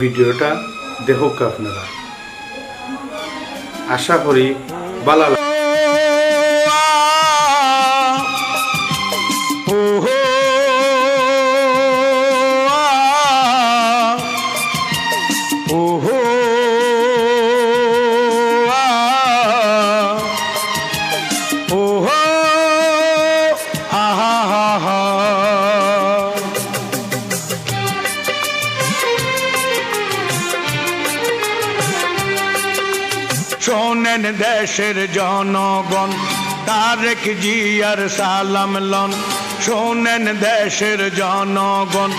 ভিডিওটা দেখুক আপনারা, আশা করি ভালো লাগবে। শোনেন দেশের জনগণ, তারেক জিয়ার সালাম লন। শোনেন দেশের জনগণ,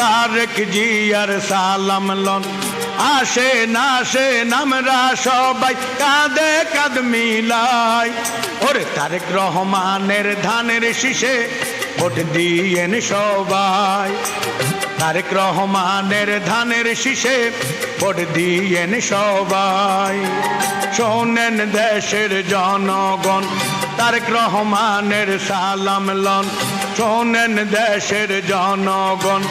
তারেক জিয়ার সালাম লন। আসেন আসেন আমরা সবাই কাঁধে কাঁধ মিলাই, ওরে তারেক রহমানের ধানের শীষে ভোট দিয়েন সবাই। তারেক রহমানের ধানের শীষে ভোট দিয়েন সবাই। শোনেন দেশের জনগণ, তারেক রহমানের সালাম লন। শোনেন দেশের জনগণ,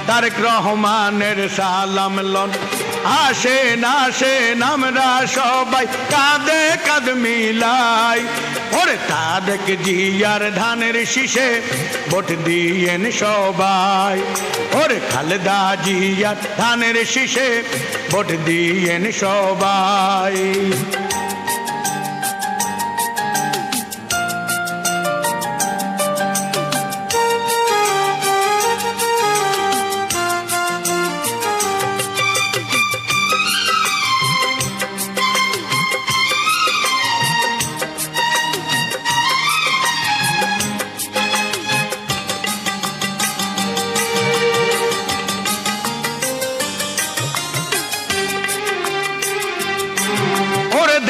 তারেক রহমানের সালাম লন। আসেন আসেন আমরা সবাই কাঁধে কাঁধ মিলাই, ওরে তারেক জিয়ার ধানের শীষে ভোট দিয়েন সবাই। ওরে খালেদা জিয়ার ধানের শীষে ভোট দিয়েন সবাই।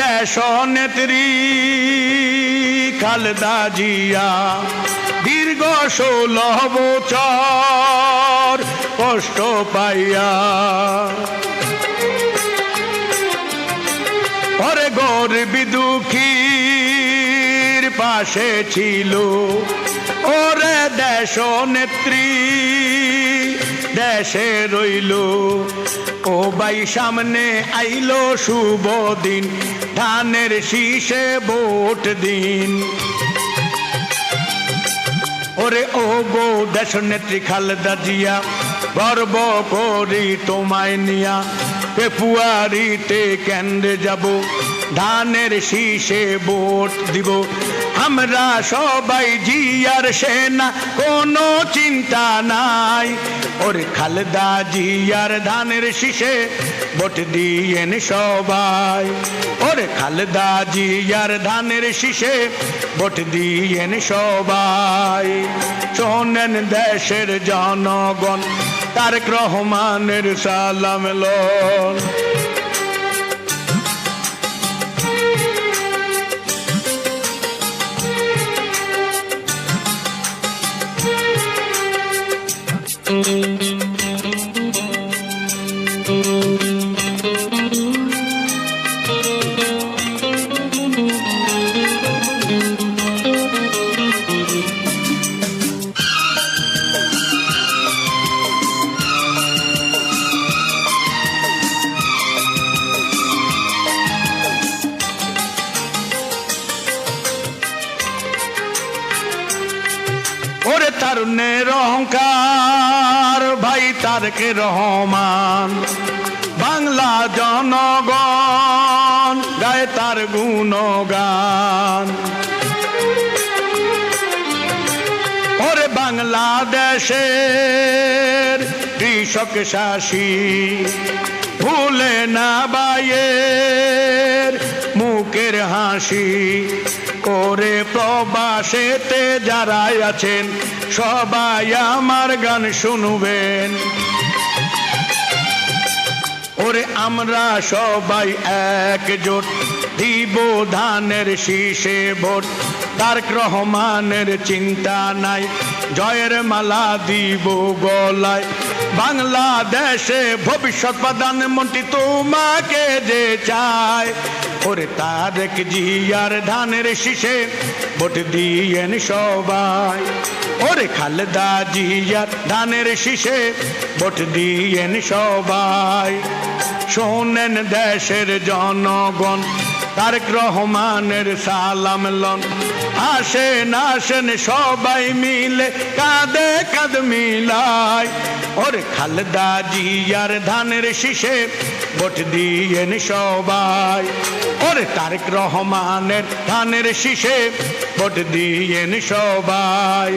দেশ নেত্রী খালেদা জিয়া দীর্ঘ 16 বছর কষ্ট পাইয়া, ওরে গরিব দুঃখীর পাশে ছিল। ওরে দেশ নেত্রী দেশে রইল, ও ভাই সামনে আইলো শুভ দিন, ধানের শীষে ভোট দিন। ওরে ও গো দেশ নেত্রী খালেদা জিয়া, গর্ব করি তোমায় নিয়া। ফেব্রুয়ারিতে কেন্দ্রে যাব, ধানের শীষে ভোট দিব। আমরা সবাই জিয়ার সেনা, কোনো চিন্তা নাই। ওরে খালেদা জিয়ার ধানের শীষে ভোট দিয়েন সবাই। ওরে খালেদা জিয়ার ধানের শীষে ভোট দিয়েন সবাই। শোনেন দেশের জনগণ, তারেক রহমানের সালাম লন। ওরে তারুণ্যের অহংকার ভাই তারেক রহমান, বাংলা জনগণ গায়ে তার গুণগান। ওরে বাংলাদেশের কৃষক শাসী, ভুলে না বাইয়ের মুখের হাসি। করে প্রবাসেতে যারা আছেন সবাই আমার গান শুনবেন। ওরে আমরা সবাই একজোট দিব ধানের শীষে ভোট। তারেক রহমানের চিন্তা নাই, জয়ের মালা দিব গলায়। বাংলাদেশে ভবিষ্যৎ প্রধানমন্ত্রী তোমাকে যে চায় ওরে তারেক জিয়ার ধানের শীষে ভোট দিয়েন সবাই ওরে খালেদা জিয়ার ধানের শীষে ভোট দিয়েন সবাই শোনেন দেশের জনগণ তারেক রহমানের সালাম লন আসেন আসেন সবাই মিলে কাঁধে কাঁধ মিলাই ওরে খালেদা জিয়ার ধানের শীষে ভোট দিয়েন সবাই ওরে তারেক রহমানের ধানের শীষে ভোট দিয়েন সবাই